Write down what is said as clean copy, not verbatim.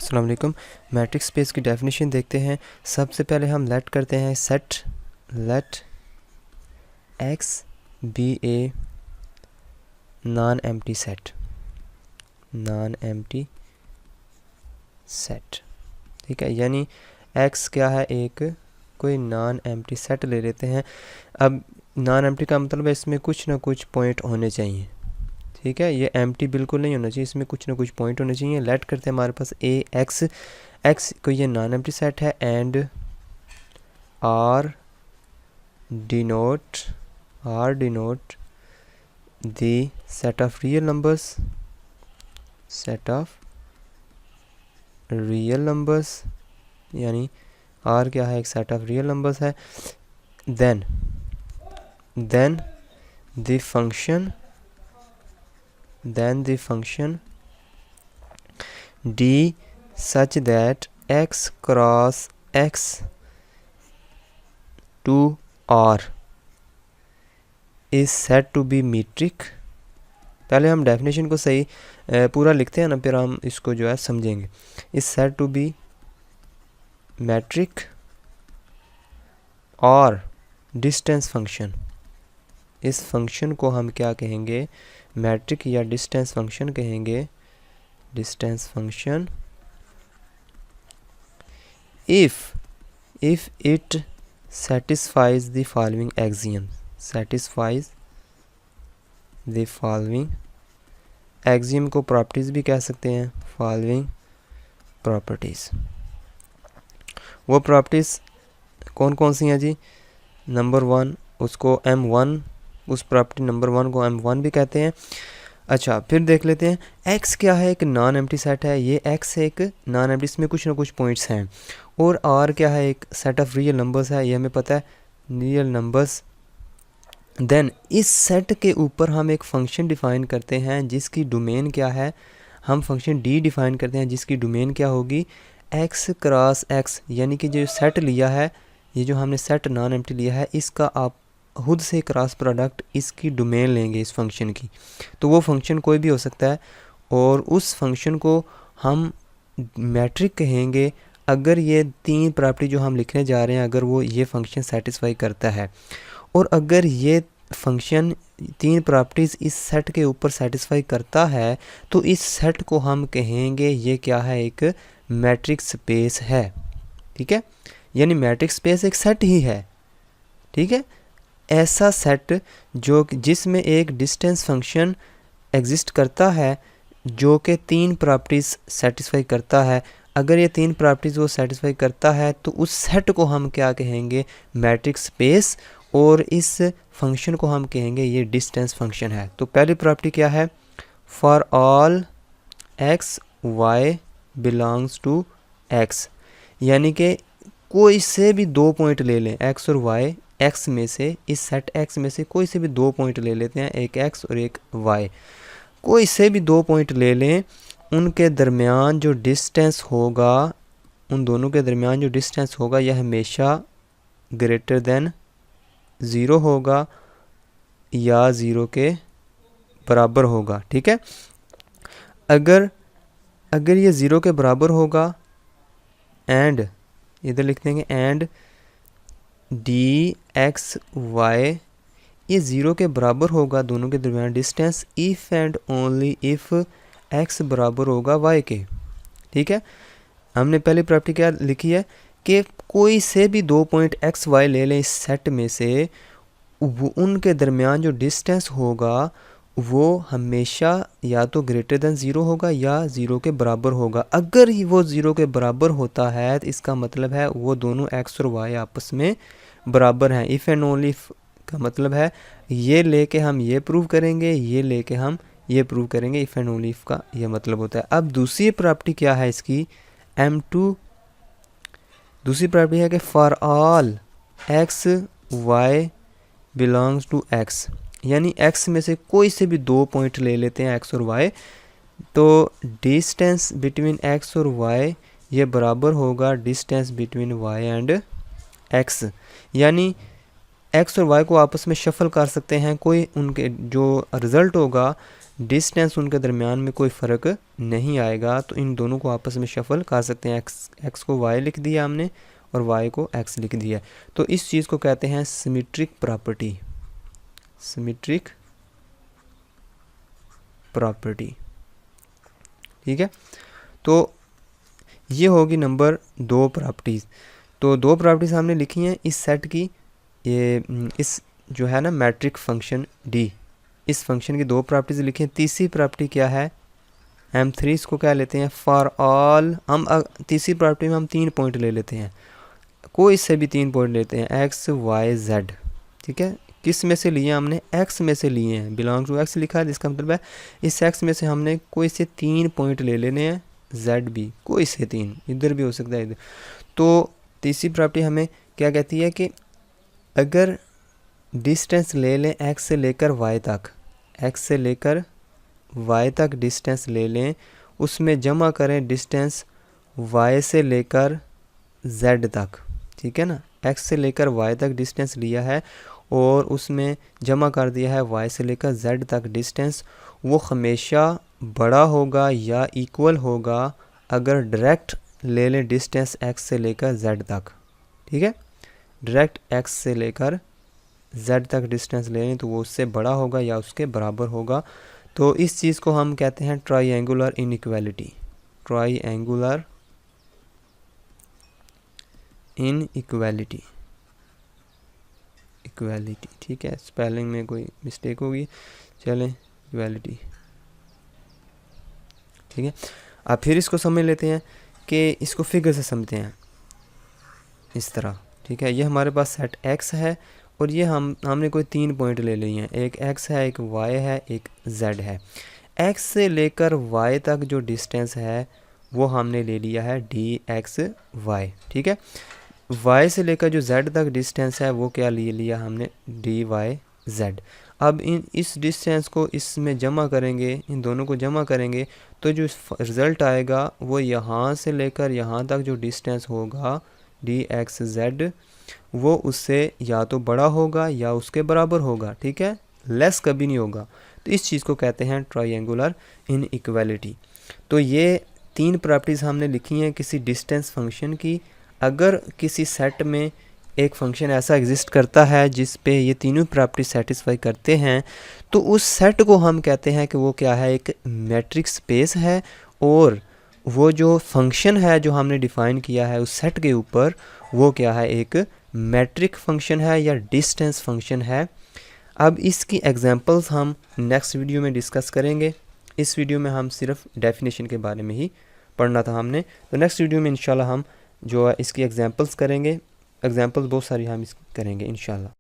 अस्सलाम वालेकुम। Matrix space की डेफिनेशन देखते हैं। सबसे पहले हम लेट करते हैं set let X be a non empty set, ठीक है। यानी एक्स क्या है, एक कोई नॉन एम्प्टी सेट ले लेते हैं। अब नॉन एम्प्टी का मतलब है इसमें कुछ ना कुछ पॉइंट होने चाहिए, ठीक है। ये एम्प्टी बिल्कुल नहीं होना चाहिए, इसमें कुछ ना कुछ पॉइंट होने चाहिए। लेट करते हैं हमारे पास ए एक्स को ये नॉन एम्प्टी सेट है and R denote the set of real numbers, यानी आर क्या है, एक सेट ऑफ रियल नंबर्स है। Then the function d such that x cross x to r is said to be metric। पहले हम definition को सही पूरा लिखते हैं ना, फिर हम इसको जो है समझेंगे। Is said to be metric और डिस्टेंस फंक्शन, इस फंक्शन को हम क्या कहेंगे, मैट्रिक या डिस्टेंस फंक्शन कहेंगे। Distance function if it satisfies the following axiom, axiom को प्रॉपर्टीज भी कह सकते हैं। फॉलोइंग प्रॉपर्टीज, वो प्रॉपर्टीज कौन कौन सी हैं जी। नंबर 1 उसको M1, उस प्रॉपर्टी नंबर 1 को M1 भी कहते हैं। अच्छा, फिर देख लेते हैं x क्या है, एक नॉन एम्प्टी सेट है। ये x एक नॉन एम्प्टी, इसमें कुछ ना कुछ पॉइंट्स हैं। और r क्या है, एक सेट ऑफ रियल नंबर्स है, ये हमें पता है, रियल नंबर्स। देन इस सेट के ऊपर हम एक फंक्शन डिफ़ाइन करते हैं जिसकी डोमेन क्या है, हम फंक्शन d डिफ़ाइन करते हैं जिसकी डोमेन क्या होगी, x क्रॉस x। यानी कि जो सेट लिया है, ये जो हमने सेट नॉन एम्प्टी लिया है, इसका आप खुद से क्रॉस प्रोडक्ट इसकी डोमेन लेंगे इस फंक्शन की। तो वो फंक्शन कोई भी हो सकता है और उस फंक्शन को हम मैट्रिक कहेंगे अगर ये 3 प्रॉपर्टी जो हम लिखने जा रहे हैं, अगर वो ये फंक्शन सेटिस्फाई करता है। और अगर ये फंक्शन 3 प्रॉपर्टीज़ इस सेट के ऊपर सेटिस्फाई करता है तो इस सेट को हम कहेंगे ये क्या है, एक मैट्रिक स्पेस है, ठीक है। यानी मैट्रिक स्पेस एक सेट ही है, ठीक है। ऐसा सेट जो जिसमें एक डिस्टेंस फंक्शन एग्जिस्ट करता है जो कि 3 प्रॉपर्टीज़ सेटिस्फाई करता है। अगर ये 3 प्रॉपर्टीज़ वो सेटिस्फाई करता है तो उस सेट को हम क्या कहेंगे, मैट्रिक स्पेस। और इस फंक्शन को हम कहेंगे ये डिस्टेंस फंक्शन है। तो पहली प्रॉपर्टी क्या है, for all X Y belongs to X. यानी कि कोई से भी 2 पॉइंट ले लें, एक्स और वाई, एक्स में से, इस सेट एक्स में से कोई से भी 2 पॉइंट ले लेते हैं, एक एक्स और एक वाई। कोई से भी 2 पॉइंट ले लें, उनके दरमियान जो डिस्टेंस होगा, उन दोनों के दरमियान जो डिस्टेंस होगा यह हमेशा ग्रेटर देन 0 होगा या 0 के बराबर होगा, ठीक है। अगर ये 0 के बराबर होगा एंड, इधर लिख देंगे एंड डी एक्स वाई, ये 0 के बराबर होगा दोनों के दरमियान distance, if and only if x बराबर होगा वाई के, ठीक है। हमने पहली प्रॉपर्टी क्या लिखी है कि कोई से भी 2 पॉइंट एक्स वाई ले लें इस सेट में से, वो उनके दरमियान जो डिस्टेंस होगा वो हमेशा या तो ग्रेटर देन 0 होगा या 0 के बराबर होगा। अगर ही वो 0 के बराबर होता है तो इसका मतलब है वो दोनों एक्स और वाई आपस में बराबर हैं। इफ़ एंड ओनली इफ़ का मतलब है ये लेके हम ये प्रूव करेंगे, ये लेके हम ये प्रूव करेंगे। इफ़ एंड ओनली इफ़ का ये मतलब होता है। अब दूसरी प्रॉपर्टी क्या है इसकी, M2, दूसरी प्रॉपर्टी है कि for all X Y belongs to X. यानी x में से कोई से भी 2 पॉइंट ले लेते हैं, x और y, तो डिस्टेंस बिटवीन x और y ये बराबर होगा distance between y and x। यानी x और y को आपस में शफल कर सकते हैं, कोई उनके जो रिज़ल्ट होगा डिस्टेंस उनके दरमियान में कोई फ़र्क नहीं आएगा, तो इन दोनों को आपस में शफल कर सकते हैं। एक्स को वाई लिख दिया हमने और वाई को एक्स लिख दिया। तो इस चीज़ को कहते हैं सिमेट्रिक प्रॉपर्टी, सिमेट्रिक प्रॉपर्टी। ठीक है, तो ये होगी नंबर 2 प्रॉपर्टीज़। तो 2 प्रॉपर्टीज़ हमने लिखी हैं इस सेट की। ये इस जो है ना मैट्रिक फंक्शन डी, इस फंक्शन की 2 प्रॉपर्टीज़ लिखी हैं। तीसरी प्रॉपर्टी क्या है, M3 इसको क्या लेते हैं, फॉर ऑल। हम तीसरी प्रॉपर्टी में हम 3 पॉइंट ले लेते हैं, कोई से भी 3 पॉइंट लेते हैं, एक्स वाई जेड। ठीक है, किस में से लिए हमने, एक्स में से लिए हैं, बिलोंग टू एक्स लिखा है, जिसका मतलब है इस एक्स में से हमने कोई से 3 पॉइंट ले लेने हैं, जेड भी कोई से 3, इधर भी हो सकता है इधर। तो तीसरी प्रॉपर्टी हमें क्या कहती है कि अगर डिस्टेंस ले लें एक्स से लेकर वाई तक, एक्स से लेकर वाई तक डिस्टेंस ले लें, उसमें जमा करें डिस्टेंस वाई से लेकर जेड तक। ठीक है ना, एक्स से लेकर वाई तक डिस्टेंस लिया है और उसमें जमा कर दिया है वाई से लेकर जेड तक डिस्टेंस, वो हमेशा बड़ा होगा या इक्वल होगा अगर डायरेक्ट ले लें डिस्टेंस एक्स से लेकर जेड तक। ठीक है, डायरेक्ट एक्स से लेकर जेड तक डिस्टेंस ले लें तो वो उससे बड़ा होगा या उसके बराबर होगा। तो इस चीज़ को हम कहते हैं triangular inequality, triangular inequality, equality. ठीक है, स्पेलिंग में कोई मिस्टेक होगी, चलें इक्वालिटी। ठीक है, अब फिर इसको समझ लेते हैं कि इसको फिगर से समझते हैं इस तरह। ठीक है, ये हमारे पास सेट एक्स है और ये हमने कोई 3 पॉइंट ले लिए हैं, एक एक्स है, एक वाई है, एक जेड है। एक्स से लेकर वाई तक जो डिस्टेंस है वो हमने ले लिया है डी एक्स वाई। ठीक है, वाई से लेकर जो जेड तक डिस्टेंस है वो क्या ले लिया हमने, डी वाई जेड। अब इस डिस्टेंस को इसमें जमा करेंगे, इन दोनों को जमा करेंगे तो जो रिज़ल्ट आएगा वो यहाँ से लेकर यहाँ तक जो डिस्टेंस होगा डी एक्स जेड, वो उससे या तो बड़ा होगा या उसके बराबर होगा। ठीक है, लेस कभी नहीं होगा। तो इस चीज़ को कहते हैं ट्राइएंगुलर इनइक्वालिटी। तो ये 3 प्रॉपर्टीज़ हमने लिखी हैं किसी डिस्टेंस फंक्शन की। अगर किसी सेट में एक फंक्शन ऐसा एग्जिस्ट करता है जिस पे ये तीनों प्रॉपर्टी सेटिस्फाई करते हैं, तो उस सेट को हम कहते हैं कि वो क्या है, एक मैट्रिक स्पेस है। और वो जो फंक्शन है जो हमने डिफ़ाइन किया है उस सेट के ऊपर, वो क्या है, एक मैट्रिक फंक्शन है या डिस्टेंस फंक्शन है। अब इसकी एग्जांपल्स हम नेक्स्ट वीडियो में डिस्कस करेंगे। इस वीडियो में हम सिर्फ डेफिनेशन के बारे में ही पढ़ना था हमने। तो नेक्स्ट वीडियो में इंशाल्लाह हम जो है इसकी एग्जांपल्स करेंगे, एग्जांपल्स बहुत सारी हम करेंगे इंशाल्लाह।